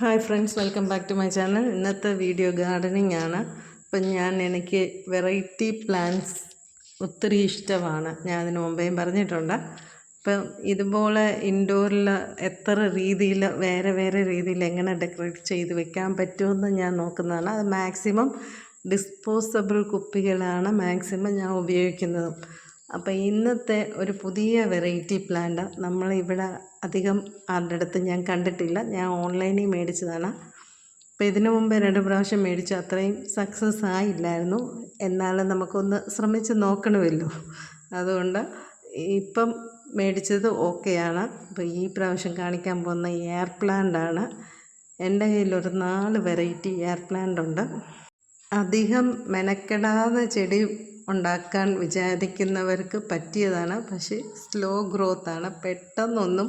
Hi friends, welcome back to my channel. ഇന്നത്തെ video gardening ആണ്. അപ്പം എനിക്ക് വെറൈറ്റി പ്ലാന്റ്സ് ഒത്തിരി ഇഷ്ടമാണ്. ഞാൻ അതിന് മുമ്പേയും പറഞ്ഞിട്ടുണ്ട്. അപ്പം ഇതുപോലെ ഇൻഡോറിൽ എത്ര രീതിയിൽ വേറെ വേറെ രീതിയിൽ എങ്ങനെ ഡെക്കറേറ്റ് ചെയ്ത് വെക്കാൻ പറ്റുമെന്ന് ഞാൻ നോക്കുന്നതാണ്. അത് മാക്സിമം ഡിസ്പോസബിൾ കുപ്പികളാണ് മാക്സിമം ഞാൻ ഉപയോഗിക്കുന്നത്. അപ്പോൾ ഇന്നത്തെ ഒരു പുതിയ വെറൈറ്റി പ്ലാന്റ് നമ്മളിവിടെ അധികം ആരുടെ അടുത്ത് ഞാൻ കണ്ടിട്ടില്ല. ഞാൻ ഓൺലൈനിൽ മേടിച്ചതാണ്. അപ്പോൾ ഇതിനു മുമ്പ് 2 പ്രാവശ്യം മേടിച്ചു. അത്രയും സക്സസ് ആയില്ലായിരുന്നു. എന്നാലും നമുക്കൊന്ന് ശ്രമിച്ച് നോക്കണമല്ലോ. അതുകൊണ്ട് ഇപ്പം മേടിച്ചത് ഓക്കെയാണ്. അപ്പോൾ ഈ പ്രാവശ്യം കാണിക്കാൻ പോകുന്ന എയർ പ്ലാന്റാണ്. എൻ്റെ കയ്യിലൊരു 4 വെറൈറ്റി എയർ പ്ലാന്റ് ഉണ്ട്. അധികം മെനക്കെടാതെ ചെടി ഉണ്ടാക്കാൻ വിചാരിക്കുന്നവർക്ക് പറ്റിയതാണ്. പക്ഷേ സ്ലോ ഗ്രോത്താണ്. പെട്ടെന്നൊന്നും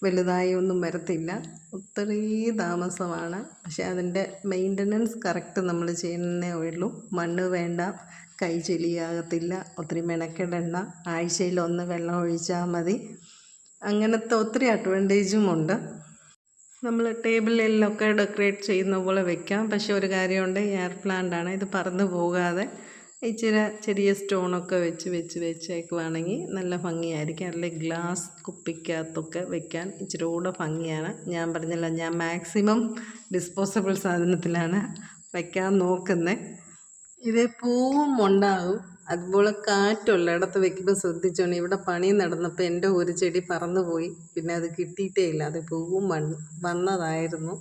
വലുതായി ഒന്നും വരത്തില്ല. ഒത്തിരി താമസമാണ്. പക്ഷേ അതിൻ്റെ മെയിൻ്റനൻസ് കറക്റ്റ് നമ്മൾ ചെയ്യുന്നേ ഉള്ളൂ. മണ്ണ് വേണ്ട, കൈ ചെളിയാകത്തില്ല, ഒത്തിരി മെനക്കെടണ്ട, ആഴ്ചയിൽ 1 വെള്ളം ഒഴിച്ചാൽ മതി. അങ്ങനത്തെ ഒത്തിരി അഡ്വാൻറ്റേജുമുണ്ട്. നമ്മൾ ടേബിളിലൊക്കെ ഡെക്കറേറ്റ് ചെയ്യുന്ന പോലെ വെക്കാം. പക്ഷേ ഒരു കാര്യമുണ്ട്, എയർ പ്ലാന്റാണ്. ഇത് പറന്ന് പോകാതെ ഇച്ചിരി ചെറിയ സ്റ്റോണൊക്കെ വെച്ചേക്കുവാണെങ്കിൽ നല്ല ഭംഗിയായിരിക്കും. അല്ലെങ്കിൽ ഗ്ലാസ് കുപ്പിക്കകത്തൊക്കെ വെക്കാൻ ഇച്ചിരി കൂടെ ഭംഗിയാണ്. ഞാൻ പറഞ്ഞല്ലോ, ഞാൻ മാക്സിമം ഡിസ്പോസബിൾ സാധനത്തിലാണ് വയ്ക്കാൻ നോക്കുന്നത്. ഇത് പൂവും ഉണ്ടാകും. അതുപോലെ കാറ്റുള്ളയിടത്ത് വെക്കുമ്പോൾ ശ്രദ്ധിച്ചോണം. ഇവിടെ പണി നടന്നപ്പോൾ എൻ്റെ ഒരു ചെടി പറന്നുപോയി. പിന്നെ അത് കിട്ടിയിട്ടേ ഇല്ല. അത് പൂവും വന്നതായിരുന്നു.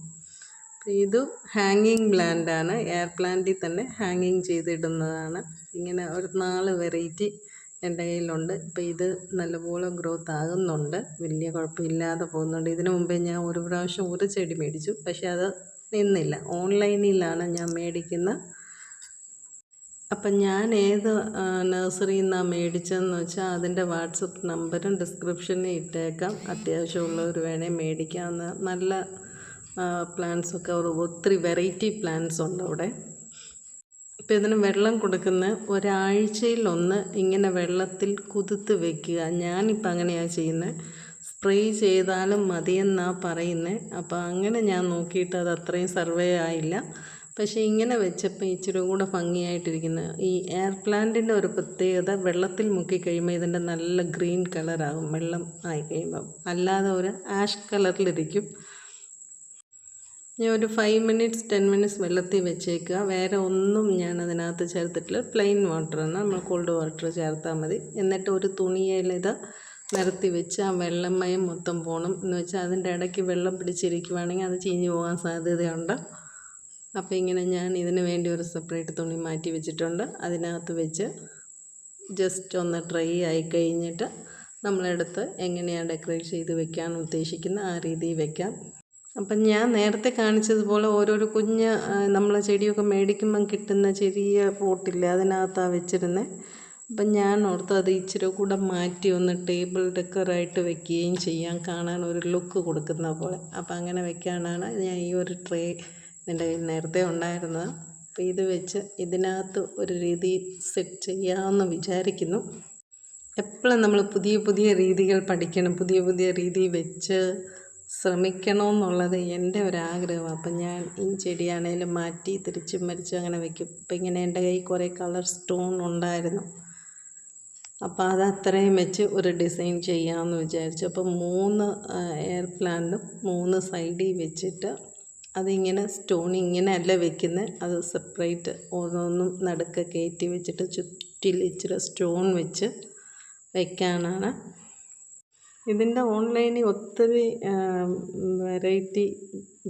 ഇത് ഹാങ്ങിങ് പ്ലാന്റാണ്. എയർ പ്ലാന്റിൽ തന്നെ ഹാങ്ങിങ് ചെയ്തിടുന്നതാണ്. ഇങ്ങനെ ഒരു 4 വെറൈറ്റി എൻ്റെ കയ്യിലുണ്ട്. ഇപ്പോൾ ഇത് നല്ലപോലെ ഗ്രോത്ത് ആകുന്നുണ്ട്. വലിയ കുഴപ്പമില്ലാതെ പോകുന്നുണ്ട്. ഇതിനു മുമ്പേ ഞാൻ ഒരു പ്രാവശ്യം ഒരു ചെടി മേടിച്ചു. പക്ഷേ അത് നിന്നില്ല. ഓൺലൈനിലാണ് ഞാൻ മേടിക്കുന്നത്. അപ്പം ഞാൻ ഏത് നഴ്സറിയിൽ നിന്നാണ് മേടിച്ചതെന്ന് വെച്ചാൽ അതിൻ്റെ വാട്സപ്പ് നമ്പറും ഡിസ്ക്രിപ്ഷനിൽ ഇട്ടേക്കാം. അത്യാവശ്യമുള്ളവർ വേണേൽ മേടിക്കാവുന്ന നല്ല പ്ലാന്റ്സൊക്കെ ഒത്തിരി വെറൈറ്റി പ്ലാന്റ്സ് ഉണ്ട് അവിടെ. ഇപ്പം ഇതിന് വെള്ളം കൊടുക്കുന്ന ഒരാഴ്ചയിലൊന്ന് ഇങ്ങനെ വെള്ളത്തിൽ കുതിർത്ത് വെക്കുക. ഞാനിപ്പോൾ അങ്ങനെയാണ് ചെയ്യുന്നത്. സ്പ്രേ ചെയ്താലും മതിയെന്നാണ് പറയുന്നത്. അപ്പോൾ അങ്ങനെ ഞാൻ നോക്കിയിട്ട് അത് അത്രയും സർവേ ആയില്ല. പക്ഷേ ഇങ്ങനെ വെച്ചപ്പോൾ ഇച്ചിരി കൂടെ ഭംഗിയായിട്ടിരിക്കുന്നത്. ഈ എയർ പ്ലാന്റിൻ്റെ ഒരു പ്രത്യേകത, വെള്ളത്തിൽ മുക്കി കഴിയുമ്പോൾ ഇതിൻ്റെ നല്ല ഗ്രീൻ കളറാകും. വെള്ളം ആയി കഴിയുമ്പം അല്ലാതെ ഒരു ആഷ് കളറിലിരിക്കും. ഞാൻ ഒരു 5 മിനിറ്റ്സ് 10 മിനിറ്റ്സ് വെള്ളത്തിൽ വെച്ചേക്കുക. വേറെ ഒന്നും ഞാൻ അതിനകത്ത് ചേർത്തിട്ടില്ല. പ്ലെയിൻ വാട്ടറാണ്, നമ്മൾ കോൾഡ് വാട്ടർ ചേർത്താൽ മതി. എന്നിട്ട് ഒരു തുണിയിൽ ഇത് നിരത്തി വെച്ച് ആ വെള്ളമയം മൊത്തം പോകണം. എന്ന് വെച്ചാൽ അതിൻ്റെ ഇടയ്ക്ക് വെള്ളം പിടിച്ചിരിക്കുവാണെങ്കിൽ അത് ചീഞ്ഞ് പോകാൻ സാധ്യതയുണ്ട്. അപ്പോൾ ഇങ്ങനെ ഞാൻ ഇതിന് വേണ്ടി ഒരു സെപ്പറേറ്റ് തുണി മാറ്റി വെച്ചിട്ടുണ്ട്. അതിനകത്ത് വെച്ച് ജസ്റ്റ് ഒന്ന് ഡ്രൈ ആയി കഴിഞ്ഞിട്ട് നമ്മളെടുത്ത് എങ്ങനെയാണ് ഡെക്കറേറ്റ് ചെയ്ത് വെക്കാൻ ഉദ്ദേശിക്കുന്ന ആ രീതിയിൽ വെക്കാം. അപ്പം ഞാൻ നേരത്തെ കാണിച്ചതുപോലെ ഓരോരോ കുഞ്ഞ് നമ്മൾ ചെടിയൊക്കെ മേടിക്കുമ്പം കിട്ടുന്ന ചെറിയ പോട്ടില്ലേ, അതിനകത്താണ് വെച്ചിരുന്നത്. അപ്പം ഞാൻ ഓർത്ത് അത് ഇച്ചിരി കൂടെ മാറ്റി ഒന്ന് ടേബിൾ ഡെക്കറായിട്ട് വെക്കുകയും ചെയ്യാൻ, കാണാൻ ഒരു ലുക്ക് കൊടുക്കുന്ന പോലെ. അപ്പം അങ്ങനെ വെക്കാനാണ് ഞാൻ ഈ ഒരു ട്രേ എൻ്റെ കയ്യിൽ നേരത്തെ ഉണ്ടായിരുന്നത്. അപ്പോൾ ഇത് വെച്ച് ഇതിനകത്ത് ഒരു രീതി സെറ്റ് ചെയ്യാമെന്ന് വിചാരിക്കുന്നു. എപ്പോഴും നമ്മൾ പുതിയ പുതിയ രീതികൾ പഠിക്കണം, പുതിയ പുതിയ രീതി വെച്ച് ശ്രമിക്കണമെന്നുള്ളത് എൻ്റെ ഒരാഗ്രഹമാണ്. അപ്പം ഞാൻ ഈ ചെടിയാണേലും മാറ്റി തിരിച്ചും മരിച്ചും അങ്ങനെ വെക്കും. അപ്പം ഇങ്ങനെ എൻ്റെ കയ്യിൽ കുറേ കളർ സ്റ്റോൺ ഉണ്ടായിരുന്നു. അപ്പോൾ അത് അത്രയും വെച്ച് ഒരു ഡിസൈൻ ചെയ്യാമെന്ന് വിചാരിച്ചു. അപ്പോൾ 3 എയർ പ്ലാന്റും 3 സൈഡിൽ വെച്ചിട്ട് അതിങ്ങനെ സ്റ്റോൺ ഇങ്ങനെ അല്ല വെക്കുന്നത്, അത് സെപ്പറേറ്റ് ഓരോന്നും നടുക്ക് കയറ്റി വെച്ചിട്ട് ചുറ്റിൽ ഇച്ചിരി സ്റ്റോൺ വെച്ച് വെക്കാനാണ്. ഇതിൻ്റെ ഓൺലൈനിൽ ഒത്തിരി വെറൈറ്റി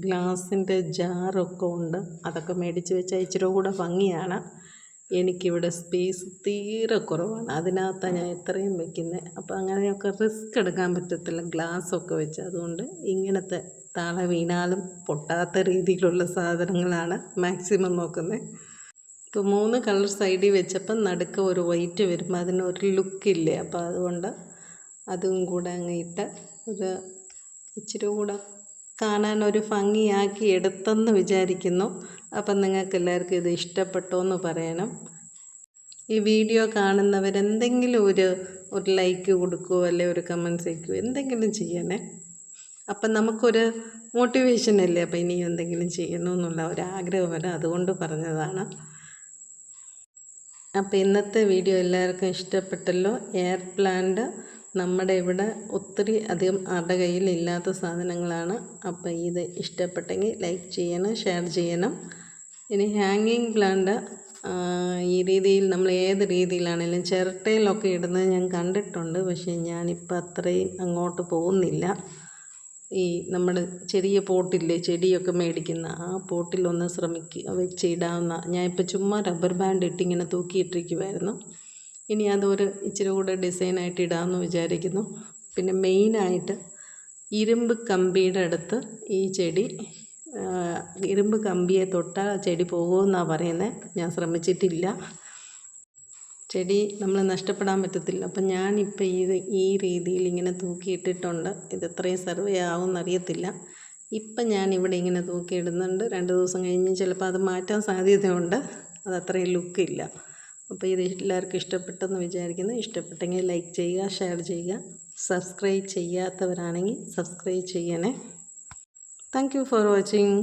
ഗ്ലാസിൻ്റെ ജാറൊക്കെ ഉണ്ട്. അതൊക്കെ മേടിച്ച് വെച്ചാൽ ഇച്ചിരി കൂടെ ഭംഗിയാണ്. എനിക്കിവിടെ സ്പേസ് തീരെ കുറവാണ്. അതിനകത്താണ് ഞാൻ ഇത്രയും വെക്കുന്നത്. അപ്പോൾ അങ്ങനെയൊക്കെ റിസ്ക് എടുക്കാൻ പറ്റത്തില്ല ഗ്ലാസ്സൊക്കെ വെച്ച്. അതുകൊണ്ട് ഇങ്ങനത്തെ താഴെ വീണാലും പൊട്ടാത്ത രീതിയിലുള്ള സാധനങ്ങളാണ് മാക്സിമം നോക്കുന്നത്. ഇപ്പോൾ 3 കളർ സൈഡിൽ വെച്ചപ്പം നടുക്ക് ഒരു വൈറ്റ് വരുമ്പോൾ അതിനൊരു ലുക്കില്ലേ. അപ്പോൾ അതുകൊണ്ട് അതും കൂടെ അങ്ങ് ഇട്ട് ഒരു ഇച്ചിരി കൂടെ കാണാനൊരു ഭംഗിയാക്കി എടുത്തെന്ന് വിചാരിക്കുന്നു. അപ്പം നിങ്ങൾക്ക് എല്ലാവർക്കും ഇത് ഇഷ്ടപ്പെട്ടോ എന്ന് പറയണം. ഈ വീഡിയോ കാണുന്നവരെന്തെങ്കിലും ഒരു ലൈക്ക് കൊടുക്കുകയോ അല്ലെങ്കിൽ ഒരു കമൻറ്റ്സ് അയക്കുകയോ എന്തെങ്കിലും ചെയ്യണേ. അപ്പം നമുക്കൊരു മോട്ടിവേഷൻ അല്ലേ, അപ്പം ഇനി എന്തെങ്കിലും ചെയ്യണമെന്നുള്ള ഒരാഗ്രഹം വരെ, അതുകൊണ്ട് പറഞ്ഞതാണ്. അപ്പോൾ ഇന്നത്തെ വീഡിയോ എല്ലാവർക്കും ഇഷ്ടപ്പെട്ടല്ലോ. എയർ പ്ലാന്റ് നമ്മുടെ ഇവിടെ ഒത്തിരി അധികം ആരുടെ കയ്യിൽ ഇല്ലാത്ത സാധനങ്ങളാണ്. അപ്പോൾ ഇത് ഇഷ്ടപ്പെട്ടെങ്കിൽ ലൈക്ക് ചെയ്യണം, ഷെയർ ചെയ്യണം. ഇനി ഹാങ്ങിങ് പ്ലാന്റ് ഈ രീതിയിൽ നമ്മൾ ഏത് രീതിയിലാണെങ്കിലും ചിരട്ടയിലൊക്കെ ഇടുന്നത് ഞാൻ കണ്ടിട്ടുണ്ട്. പക്ഷേ ഞാനിപ്പോൾ അത്രയും അങ്ങോട്ട് പോകുന്നില്ല. ഈ നമ്മുടെ ചെറിയ പോട്ടില്ലേ, ചെടിയൊക്കെ മേടിക്കുന്ന ആ പോട്ടിലൊന്ന് വെച്ചിടാവുന്ന. ഞാനിപ്പോൾ ചുമ്മാ റബ്ബർ ബാൻഡ് ഇട്ടിങ്ങനെ തൂക്കിയിട്ടിരിക്കുമായിരുന്നു. ഇനി അതൊരു ഇച്ചിരി കൂടെ ഡിസൈനായിട്ട് ഇടാമെന്ന് വിചാരിക്കുന്നു. പിന്നെ മെയിനായിട്ട് ഇരുമ്പ് കമ്പിയുടെ അടുത്ത് ഈ ചെടി, ഇരുമ്പ് കമ്പിയെ തൊട്ടാൽ ചെടി പോകുമെന്നാണ് പറയുന്നത്. ഞാൻ ശ്രമിച്ചിട്ടില്ല. ചെടി നമ്മൾ നഷ്ടപ്പെടാൻ പറ്റത്തില്ല. അപ്പം ഞാനിപ്പോൾ ഈ രീതിയിൽ ഇങ്ങനെ തൂക്കിയിട്ടിട്ടുണ്ട്. ഇത് എത്രയും സർവേ ആവുമെന്നറിയത്തില്ല. ഇപ്പം ഞാനിവിടെ ഇങ്ങനെ തൂക്കിയിടുന്നുണ്ട്. 2 ദിവസം കഴിഞ്ഞ് ചിലപ്പോൾ അത് മാറ്റാൻ സാധ്യതയുണ്ട്. അതത്രയും ലുക്കില്ല. അപ്പോൾ ഇത് എല്ലാവർക്കും ഇഷ്ടപ്പെട്ടെന്ന് വിചാരിക്കുന്നു. ഇഷ്ടപ്പെട്ടെങ്കിൽ ലൈക്ക് ചെയ്യുക, ഷെയർ ചെയ്യുക. സബ്സ്ക്രൈബ് ചെയ്യാത്തവരാണെങ്കിൽ സബ്സ്ക്രൈബ് ചെയ്യണേ. Thank you for watching.